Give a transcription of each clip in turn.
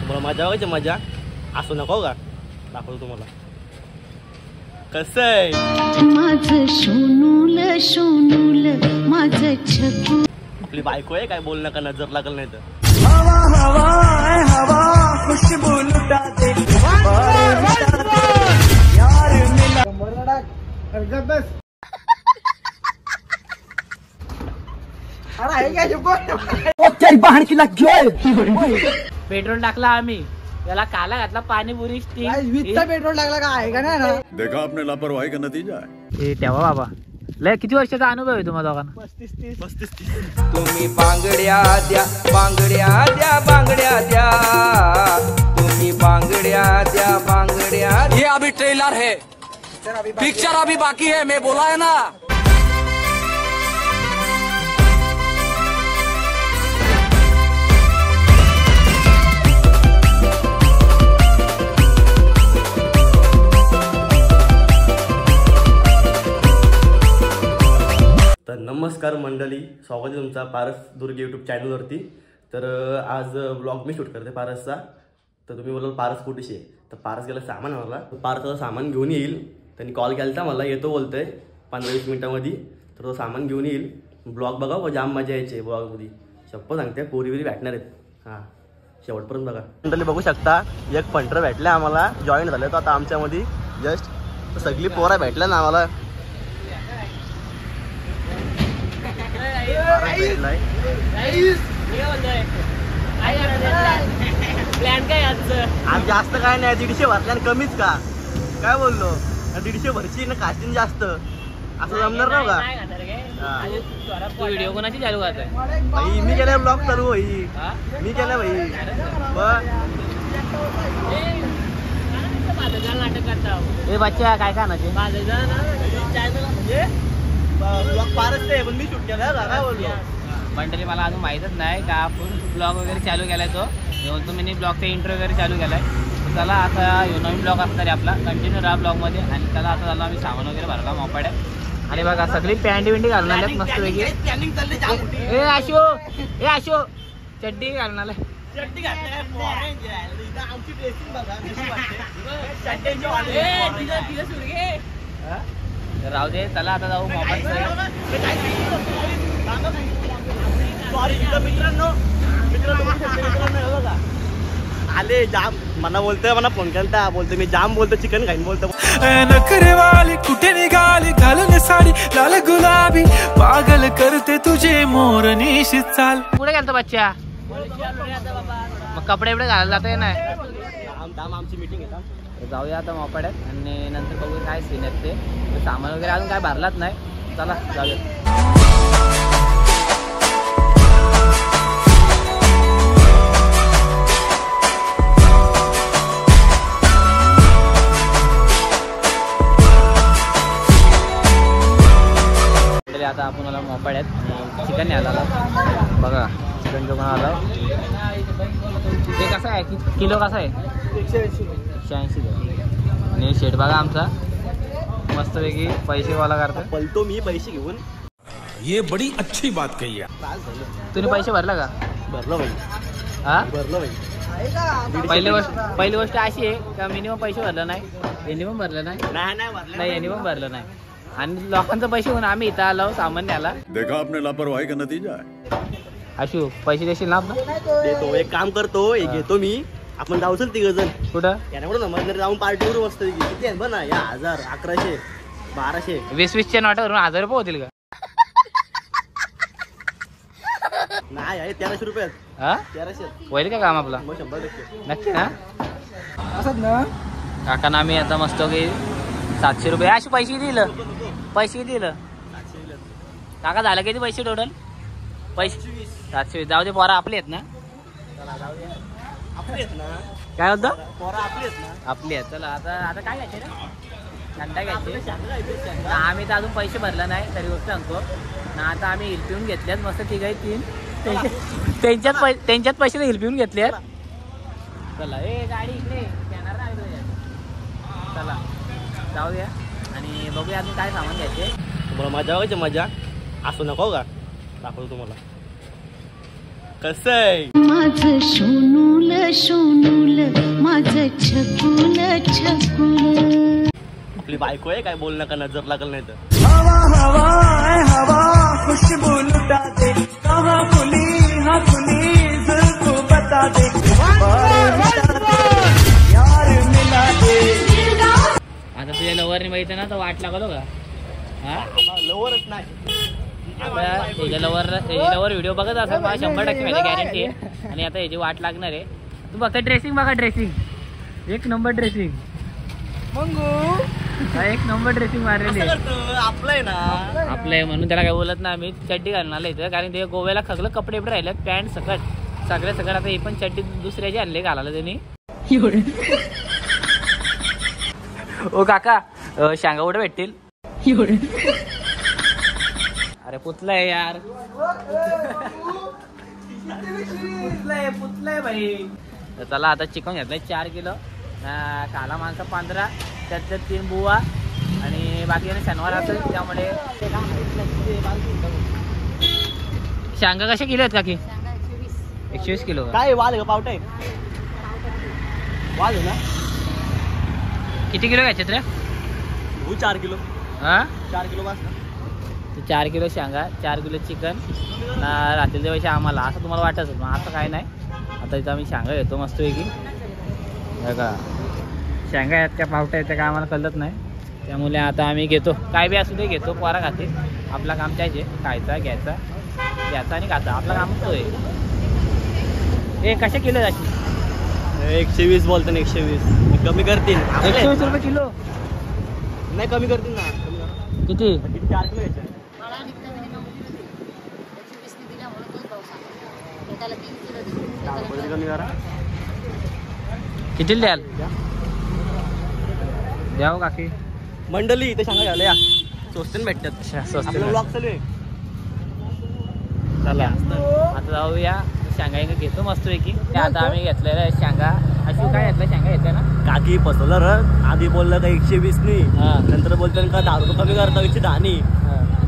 तुम्हाला मजा बघायची मजा असू नको का दाखवतो तुम्हाला कसं आहे माझं सोनूल सोनूल माझं छकू आपली बायको आहे काय बोलणं का नजर लागल नाही तर हवा हवा हवा खुशबू लुटा दे यार मिला बस अरे काय ओ तेरी बहन की लग पेट्रोल टाकला आम्ही याला काला घातला पाणीपुरी पेट्रोल टाकला का आहे का ना देखा आपने लापरवाही का नतीजा है हे तेव्हा बाबा लय किती वर्षाचा अनुभव आहे तुम्हाला दोघांना 35 तुम्ही बांगड्या द्या बांगड्या द्या बांगड्या द्या तुम्ही बांगड्या द्या बांगड्या ये अभी ट्रेलर है पिक्चर अभी बाकी है मैं बोला है ना तर नमस्कार मंडळी, स्वागत आहे तुमचा पारस दुर्ग यूट्यूब चॅनलवरती। तर आज ब्लॉग मी शूट करते पारसचा। तर तुम्ही बोलाल पारस कुठेशी आहे, तर पारस गेला सामान आणायला। पारसचं सामान घेऊन येईल, त्यांनी कॉल केला होता मला, येतो बोलतोय 15-20 मिनिटांमध्ये। तर तो सामान घेऊन येईल, ब्लॉग बघा व जाम मजा यायची ब्लॉगमध्ये, शप्पथ सांगते पोरी बिरी भेटणार आहेत। हां शेवटपर्यंत बघा मंडळी, बघू शकता एक पंटर भेटले आम्हाला, जॉईन झाले तो आता आमच्यामध्ये जस्ट। सगळी पोरा भेटल्या ना आम्हाला। प्लॅन काय आज जास्त काय नाही, 150 भरल्या कमीच का काय बोललो, 150 भरची ना कास्टिंग जास्त असं जमणार ना का। व्हिडिओ कोणाची चालू करताय भाई मी केलाय ब्लॉग चालू, भाई मी केलाय भाई। नाटक करता हे बच्चा काय का ना ब्लॉग पारच आहे पण मी शूट केला काय बोललो। मंडळी मला अजून माहीतच नाही का आपण ब्लॉग वगैरे चालू केलाय, तो बोलतो मी ब्लॉगचा इंट्रो वगैरे चालू केलाय। चला आता नवीन ब्लॉग असणार आहे आपला, कंटिन्यू राहा ब्लॉगमध्ये। आणि त्याला आता झालं आम्ही सामान वगैरे भरला मोपाड्या, आणि बघा सगळी पॅन्ट बिंडी घालून आल्यात मस्त पैकी। ए आशो चड्डी घालून आलाय, राहू दे। चला आता जाऊ मोबाईल आले जाम मला बोलतोय, मला फोन केलता, बोलतो मी जाम बोलतो चिकन खाईन बोलतो। नखरेवाली कुठे निघाली घालून साडी लाल गुलाबी, पागल करते तुझे मोर निशित चाल। पुढे गेलतो बच्चा, मग कपडे एवढे घालायला जाते ना, आमची मीटिंग आहे। जाऊया आता मोपाड्यात आणि नंतर बघू काय सीन आहेत ते। सामान वगैरे अजून काय भरलाच नाही, चला जाऊया। आता आपण आला मोपाड्यात, चिकन न्यायला आला बघा, चिकन जो आला ते कसं आहे किलो, कसं आहे 180 आणि शेट बघा आमचा मस्तपैकी पैसेवाला करतो, पलतो मी पैसे घेऊन। ये बड़ी अच्छी बात कही है। तुम्ही पैसे भरला का? भरलो भाई, हा भरलो भाई। पहिली गोष्ट अशी आहे का मिनिमम पैसे भरलं नाही, मिनिमम भरलं नाही, मिनिमम भरलं नाही, आणि लोकांचे पैसे घेऊन आम्ही इथं आलो सामान न्यायला। देखा आपने लापरवाही का नतीजा है। आशू पैसे देशील ना आपलं? देतो, एक काम करतो, एक घेतो मी, आपण जाऊ चल 3 जण कुठं याच्याकडून समजणार, जाऊन पार्टीवर मस्त किती आहे बघ ना, या 1000 1100 1200 20-20च्या नोटावरून 1000 रुपये होतील का? नाही आहे 1300 रुपये, हा 1300 होईल का काम आपला? 100% नक्की ना? असंच ना काका, आम्ही आता मस्त की 700 रुपये अशी पैसे दिलं, पैसे दिलं काका। झालं किती पैसे टोटल? पैसे 720। जाऊ दे, पोरा आपले आहेत ना, काय होतं आपली आहेत। चला आता काय घ्यायचे ना, थंडा घ्यायचे। आम्ही तर अजून पैसे भरलं नाही तरी गोष्ट सांगतो ना। आता आम्ही हिल पिऊन घेतल्यात मस्त, ठीक आहे 3 त्यांच्यात पैसे हिल पिऊन घेतले। चला ए गाडी इकडे येणार ना, चला जाऊ द्या आणि बघूया अजून काय सामान घ्यायचे। तुम्हाला मजा बघायची मजा असू नको का दाखवतो तुम्हाला कसं आहे माझं सोनूल सोनूल माझं छकुल छकुल. आपली बायको आहे काय बोल नका नजर लागल नाही तर. आता तुझ्या लवरने बघितलं ना तर वाट लागलो का? हा लवरच नाही. आता त्याच्या लवर व्हिडिओ बघत असेल मला 100% माझी गॅरंटी आहे. आणि आता याची वाट लागणार आहे. तू फक्त ड्रेसिंग बघा, ड्रेसिंग एक नंबर ड्रेसिंग. एक नंबर ड्रेसिंग मारलेली आपलं आहे ना, आपलं आहे म्हणून त्याला काय बोलत ना. आम्ही चड्डी घालून आलो इथं कारण ते गोव्याला सगळं कपडे पण राहिले, पॅन्ट सकट सगळ्या सगळं. आता ही पण चड्डी दुसऱ्याची आणले घालायला त्यांनी. ओ काका शांगा कुठे भेटतील? अरे पुतलाय यार, पुतलाय भाई. तर चला आता चिकन घेतलंय 4 किलो. काला माणसं 15, त्यात 3 बुवा आणि बाकी शनिवार असेल त्यामुळे. शांगा कशा किलो आहेत काकी? 120 किलो. काय वाल का पावटा आहे? वाल आहे ना. किती किलो घ्यायचे रे? 4 किलो. हा 4 किलो वाजता. 4 किलो शांगा, 4 किलो चिकन. रात्रीच्या पैसे आम्हाला असं तुम्हाला वाटत मग असं काय नाही. आता इथं आम्ही शांगा घेतो मस्तपैकी बघा. शांगा आहेत का पावटा आहेत का आम्हाला कळत नाही, त्यामुळे आता आम्ही घेतो. काय बी असू दे घेतो, पोरा खाते. आपला काम त्याचे खायचा घ्यायचा आणि खाता. आपला काम तो आहे. हे कशा किलो आहे अशी? 120 बोलतो ना. 120 कमी करतील. 120 रुपये किलो नाही कमी करतील ना. किती? 4 किलो घ्यायचे. कमी करा. किती द्याल? द्याव काकी. मंडळी इथे सांगा घ्यायला या, स्वस्त भेटतात. स्वस्त आपला ब्लॉग चालू आहे. चला आता जाऊया. शांगा घेतो मस्तपैकी. आता आम्ही घेतलेलं आहे शांगा. अशी काय घेतलं? शांगा घेतल्या ना काकी फसवलं र. आधी बोललं का 120 नी, नंतर बोलतो का 10 रुपये कमी करता 110 नी.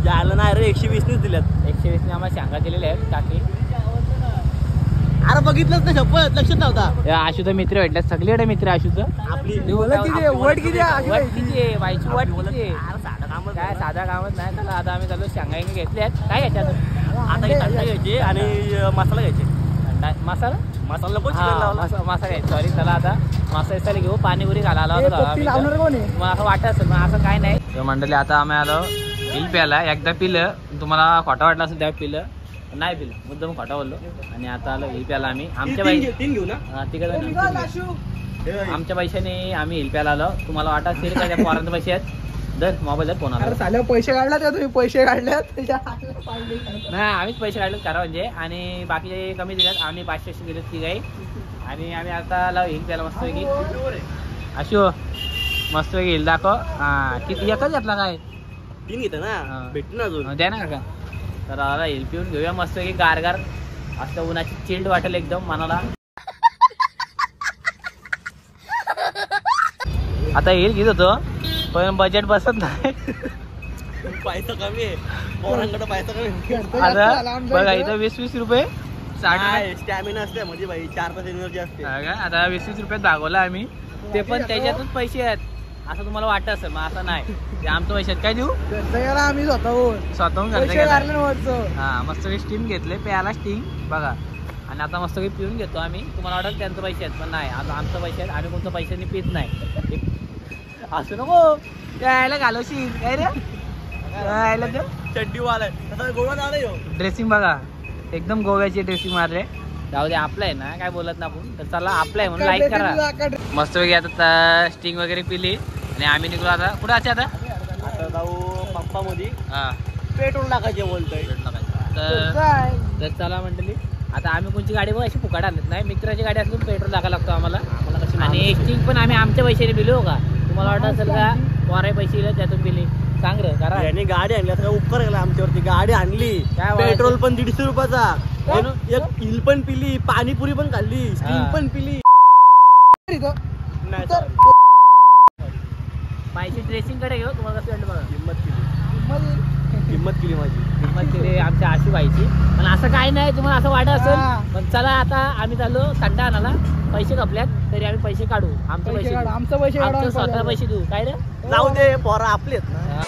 यायला नाही रे 120 नीच दिल्यात. 120 ने आम्हाला शांगा दिलेले आहेत काकी. अरे बघितलंच नाही शपथ, लक्षात नव्हता. आशूचा मित्र भेटला, सगळीकडे मित्र आशूचं. आपली वट किती आहे बाईची? वट किती आहे? साधा काम काय साधा कामच नाही. त्याला आता आम्ही चालू शांगा घेतले आहेत. काय घ्यायचे आता हे थंडा घ्यायचे आणि मसाला घ्यायचे. मसाला नको मसाला घ्यायचा. सॉरी चला आता मसाला घेऊ. पाणीपुरी घालायला मला असं वाटत असेल पण असं काय नाही. मंडळी आता आम्ही आलो हिल प्यायला. एकदा पिलं, तुम्हाला खोटा वाटला असेल तेव्हा पिलं, नाही पिलं मुद्दाम खोटा बोललो. आणि आता आलो हिल प्यायला आम्ही. आमच्या तीन घेऊ ना तिकडे आमच्या पैशाने आम्ही हिल प्यायला आलो. तुम्हाला वाटत असेल का त्या पोरांचे पैसे आहेत? दर मोबाईल फोन आला. पैसे काढला तेव्हा तुम्ही पैसे काढल्यात नाही आम्हीच पैसे काढले करा म्हणजे. आणि बाकीचे कमी दिल्यात. आम्ही 500 दिलेत ती काही. आणि आम्ही आता हिल प्यायला मस्तपैकी. अशो मस्तपैकी हिल दाखव. किती एकच घेतला काय? 3 घेतं ना, भेटू ना अजून. द्या ना काका. तर आता हिल पिऊन घेऊया मस्तपैकी. गारगार असं उन्हाची चिल्ड वाटेल एकदम मनाला. आता हिल घेत होतो पण बजेट बसत नाही. पैसा कमी आहे पोरांकडे, पैसा कमी. आता बघा इथं 20-20 रुपये 60 स्टॅमिना असते म्हणजे भाई 4-5 एनर्जी असते. आता 20-20 रुपये दाखवला आम्ही. ते पण त्याच्यातच पैसे आहेत असं तुम्हाला वाटत असेल, मग असं नाही. ते आमचं पैशात काय देऊ? आम्ही स्वतःहून करतो. हा मस्त स्टीम घेतले प्यायला स्टीम बघा. आणि आता मस्त पिऊन घेतो आम्ही. तुम्हाला वाटत त्यांचं पैसे आहेत पण नाही. आता आमचं पैसे आहेत. आम्ही कोणतं पैशांनी पित नाही. असं नको यायला घालवशील काय रे? यायला चड्डी वाला आहे गोवा झाला. ड्रेसिंग बघा एकदम गोव्याची ड्रेसिंग मारले. जाऊ दे आपलं आहे ना, काय बोलत ना आपण. तर चला आपलं आहे म्हणून लाईक करा. मस्त वेगळी आता स्टिंग वगैरे पिली आणि आम्ही निघलो. आता कुठं आहे आता? आता जाऊ पंपा मध्ये. हा पेट्रोल टाकायचे बोलतोय. तर चला मंडळी आता आम्ही कोणची गाडी बघ अशी फुकाट आणत नाही. मित्राची गाडी असली पेट्रोल टाकायला लागतो आम्हाला. आणि स्टिंग पण आम्ही आमच्या पैशाने पिलो का? तुम्हाला वाटत असेल का वारे पैसे दिले त्यातून पिली? सांग रे करा. याने गाडी आणली आता उपकार केला आमच्यावरती. गाडी आणली, पेट्रोल पण 150 रुपयाचा. एक हिल पण पिली, पाणीपुरी पण खाल्ली, स्टिंग पण पिली. पायची ड्रेसिंग कडे घेऊ. तुम्हाला कसं वाटलं बघा. किंमत केली. किंमत केली माझी. किंमत केली आमच्या आशीबाईची. पण असं काही नाही, तुम्हाला असं वाटत हा. असेल. पण चला आता आम्ही चाललो थंड आणायला. पैसे कपल्यात तरी आम्ही पैसे काढू. आमचे पैसे देऊ. आमचं पैसे काढू, आमचं आम्ही स्वतः काढू. पैसे देऊ. काय रे जाऊ दे पोरा आपलेत ना.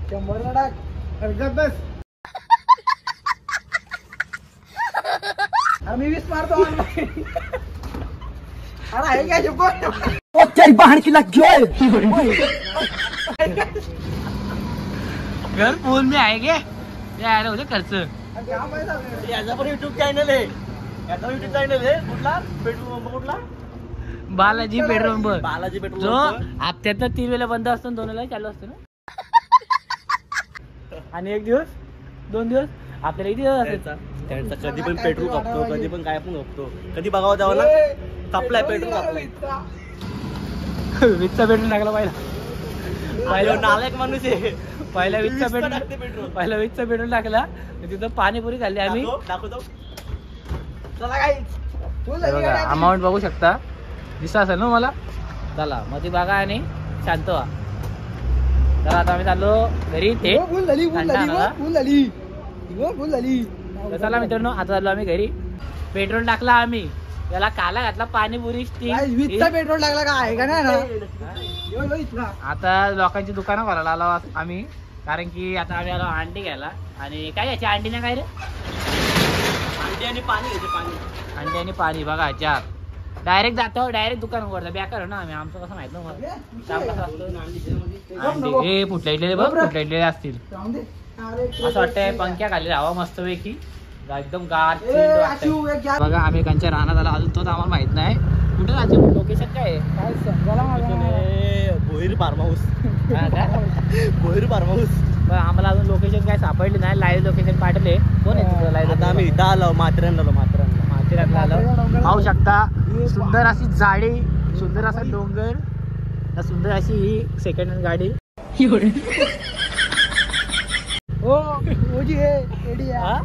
शंभर टाक. हरकत बस. आम्ही 20 मारतो online. अरे आहे काय शंभर? घर फोन में आएंगे यार होते खर्च. काय पैसा नाही. याचा पण युट्यूब चॅनल आहे. याचा युट्यूब चॅनल आहे. कुठला पेट्रोल पंप कुठला? Balaji petrol pump. Balaji petrol जो पंप. हप्त्यातनं 3 वेळेला बंद असतो आणि 2 वेळेला चालू असतो ना. आणि 1 दिवस 2 दिवस आपल्याला किती दिवस असायचा. त्यांचा कधी पण पेट्रोल कापतो, कधी पण काय पण कापतो. कधी बघावं द्यावं ना. कापलाय पेट्रोल कापलाय. वीजचा पेट्रोल टाकला पहिला. पहिला नालायक माणूस आहे. पहिला वीजचा वीसचा टाकते पेट्रोल पेट्रोल. पहिला वीजचा पेट्रोल टाकला. तिथं पाणीपुरी खाल्ली आम्ही. दाखवतो. चला काय बघा अमाऊंट बघू शकता. दिसत असेल ना मला. चला मग ती बघा आणि शांत व्हा. तर आता आम्ही चाललो घरी थेट. फुल झाली, फुल थंड झाली, आणायला. फुल झाली, फुल झाली. तर चला मित्रांनो आता चाललो आम्ही घरी. पेट्रोल टाकला आम्ही. त्याला काला घातला पाणीपुरी काय 20चा पेट्रोल टाकला का आहे का नाही ना? यो, यो इथला. आता लोकांची दुकानं भरायला आलो आम्ही. कारण की आता आम्ही आलो अंडी घ्यायला. आणि काय घ्यायची अंडी ना काय रे. अंडी आणि पाणी घ्यायचे पाणी. अंडी आणि पाणी बघा 4. डायरेक्ट जातो डायरेक्ट दुकान उघडतो. बेकार आहे ना आम्ही. आमचं कसं माहित नव्हतं काम कसं असतं. अंडी हे फुटलेले बघ फुटलेले असतील. जाऊन दे. अरे, असं वाटतंय पंख्या खाली राहावा मस्त पैकी. एकदम गार ए, चिल्ड वाटतंय. आशू, एक घ्या. बघा आम्ही एकांच्या राहण्यात आला. अजून तोच आम्हाला माहित नाही कुठे जायचं. लोकेशन काय आहे. काय समजायला माझं नाही. Bhoir farm house. हा का? Bhoir farm house. पण आम्हाला अजून लोकेशन काय सापडले नाही. लाईव्ह लोकेशन पाठवले. कोण आहे तुझं लाईव्ह आता आम्ही इथं आलो माथेरान आलो माथेरानला. माथेरानला आलो. पाहू शकता सुंदर अशी झाडी, सुंदर असा डोंगर, सुंदर अशी ही सेकंड हँड गाडी. हो ओजी हे एडी आहे. हा?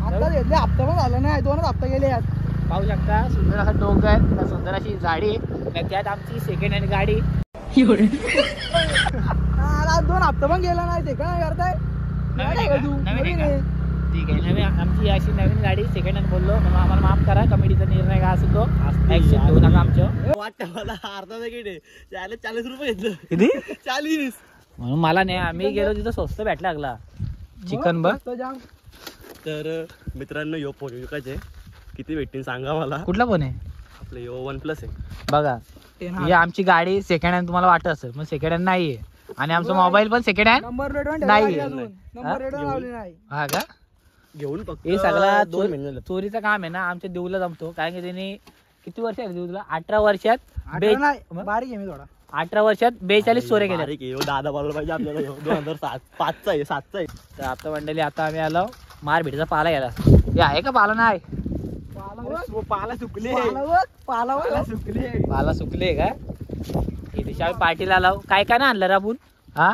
आता घेतले हप्ता पण झाला नाही. 2च हप्ता गेले यात. पाहू शकता सुंदर असा डोंगर, सुंदर अशी झाडी, त्यात आमची सेकंड हँड गाडी. आज 2 हप्ता पण गेला नाही. ते काय करताय नवीन आहे का? तू? नवीन आहे नवीन का? आहे. ठीक आहे. नवीन आमची अशी नवीन गाडी सेकंड हँड बोललो म्हणून आम्हाला माफ करा. कमिटीचा निर्णय काय असेल तो ऍक्सेप्ट घेऊ नका आमचं. वाटतं मला अर्धा पॅकेट आहे. त्याला 40 रुपये घेतलं. किती 40. म्हणून मला नाही. आम्ही गेलो तिथं स्वस्त भेटला लागला चिकन बघ. मस्त जाम. तर मित्रांनो यो फोन विकायचे. किती भेटतील सांगा मला. कुठला फोन आहे आपलं यो OnePlus आहे. बघा. ही आमची गाडी सेकंड हँड तुम्हाला वाटत असेल पण सेकंड हँड नाहीये. आणि आमचा मोबाईल पण सेकंड हँड नंबर प्लेट पण नाही. ठेवली अजून. नंबर प्लेट पण लावली नाही. हा का. घेऊन फक्त हे सगळा 2 महिने झाले. चोरीचं काम आहे ना आमच्या देऊला जमतो. कारण की त्यांनी किती वर्ष आहे देऊला. 18 वर्षात 18 नाही, बारीक आहे मी थोडा. 18 वर्षात 42 चोऱ्या केल्या. बारीक आहे. यो दादा बोलला पाहिजे आपल्याला. 2005चा आहे 7चा आहे. तर आता मंडळी आता आम्ही आलो मारभीटचा पाला घ्यायला. हे आहे का पाला नाही. पाला सुकले. पालावर सुकली. पाला सुकले का. दिवशी आम्ही पार्टीला आलो. काय काय ना आणलं रे आपण. हा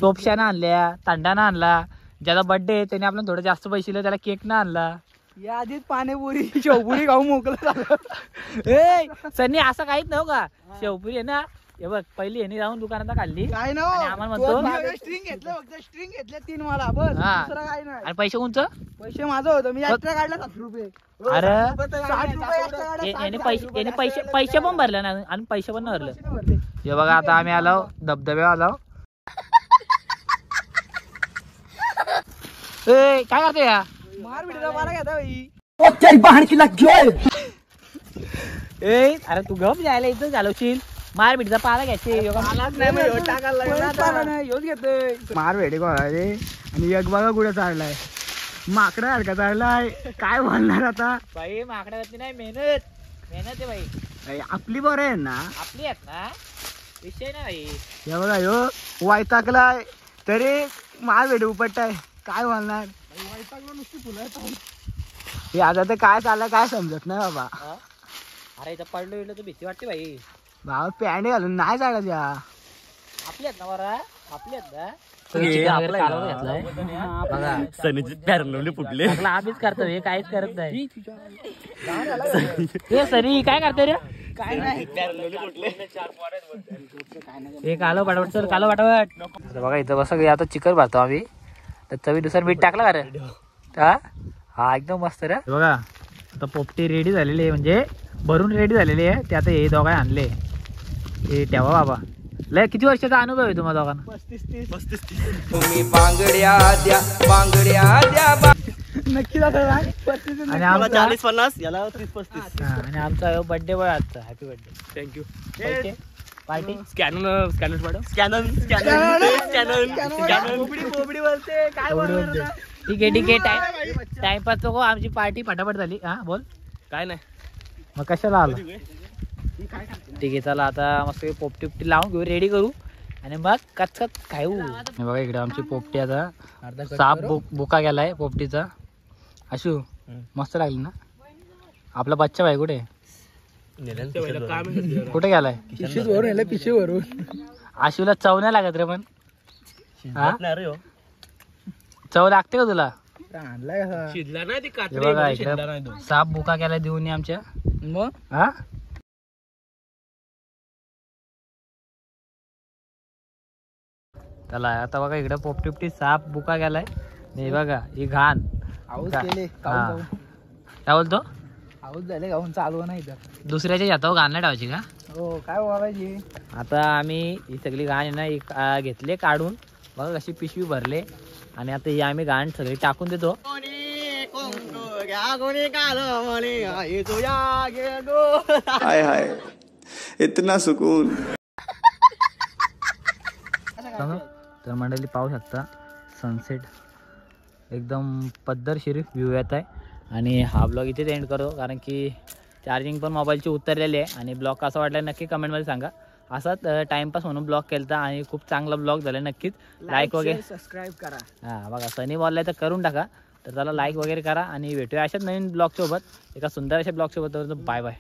टोपशानं आणल्या, तांडानं आणला. ज्याचा बर्थडे आहे त्याने आपल्याला थोडं जास्त पैसे दिले त्याला केक ना आणला. या आधीच पाणीपुरी शेवपुरी खाऊ मोकळं झालं. ए सनी असं काहीच नव्ह का. शेवपुरी आहे ना हे बघ पहिली यांनी जाऊन दुकानात खाल्ली. काय ना आणि आम्हाला म्हणतो स्ट्रिंग घेतलं फक्त. स्ट्रिंग घेतले 3 मला बस. हा. दुसरं काय नाही. आणि पैसे कोणच. पैसे माझं होतं. मी एक्स्ट्रा काढला 7 रुपये. अरे 60 रुपये एक्स्ट्रा काढले. याने पैसे पण भरले ना आणि पैसे पण नाही भरले. भरले. हे बघा आता आम्ही आलो धबधब्यावर आलो. ए काय करते या. मार बिडीचा पाला घेता बाई. ए अरे तू गप जायला इथं घालवशील. मार बिडीचा पाला घ्यायचे. मार भेटे कोणाचे. आणि एक बघा कुठे चाललाय. माकडा सारखा चाललाय. काय बोलणार आता. बाई माकडावरती नाही मेहनत आहे बाई. आपली बरं आहे ना. आपली आहेत ना विषय नाही. हे बघा ह्यो वायताकलाय तरी मार भेटे उपटताय. काय बोलणार. हे आता ते काय चाललंय काय समजत नाही बाबा. अरे इथं पडलो तर भीती वाटते बाई. भावा पॅन्ट घालून नाही चालत या. आपली आहेत ना बरा आपली आहेत ना सनीचे पॅरनवले फुटले. आम्हीच करतो हे काहीच करत नाही. हे सनी काय करतोय रे? हे कालो पाठवट सर कालो पाठवट. बघा इथं बस आता चिकन भरतो आम्ही. तर चवीनुसार मीठ टाकलं का रे? हा एकदम मस्त रे. बघा आता पोपटी रेडी झालेली आहे म्हणजे भरून रेडी झालेली आहे. ते आता हे दोघांनी आणले. हे ठेवा बाबा. लय किती वर्षाचा अनुभव आहे तुम्हाला दोघांना? 35. तुम्ही बांगड्या द्या बांगड्या द्या नक्की जातो आणि आमचा 40-50 याला 30-35. आणि आमचा बर्थडे बॉय आजचा. Happy birthday. Thank you. Party scanner बोलते काय बोलणार? ठीक आहे टाइमपास नको. आमची पार्टी फटाफट झाली. हा बोल. काय नाही मग कशाला आला? ठीक आहे चला आता मस्त पोपटी लावून घेऊ रेडी करू आणि मग कचकच खाऊ. बघा इकडे आमची पोपटी आता साप बुका गेलाय पोपटीचा. आशू मस्त लागली ना. आपला बच्चा भाई कुठे कुठे गेलाय? पिशवीवरून आशूला चव नाही लागत रे पण. चव लागते का तुला? आणलाय शिजला नाही हे बघा इकडे साप बुका केला देऊन आमच्या. मग हा त्याला आता बघा इकडे पोपटी साप बुका गेलाय. हे बघा ही घाण. काय बोलतो? आऊस झाले गाऊन चालू नाही तर दुसऱ्याच्या हातावर घाण नाही ठेवायची का? हो काय बोलायची. आता आम्ही ही सगळी घाण आहे ना घेतले काढून. बघा कशी पिशवी भरले आणि आता ही आम्ही घाण सगळी टाकून देतो. हाय हाय इतना सुकून. तर मंडळी पाहू शकता सनसेट एकदम पद्धतशीर व्ह्यू येत आहे. आणि हा ब्लॉग इथेच एंड करतो कारण की चार्जिंग पण मोबाईलची उतरलेली आहे. आणि ब्लॉग कसा वाटला नक्की कमेंटमध्ये सांगा. असाच टाइमपास म्हणून ब्लॉग केला आणि खूप चांगला ब्लॉग झाला. नक्कीच लाईक वगैरे सबस्क्राईब करा. हां बघा सनी बोललाय तर करून टाका. तर त्याला लाईक वगैरे करा आणि भेटूया अशाच नवीन ब्लॉगसोबत एका सुंदर अशा ब्लॉगसोबत. Bye bye.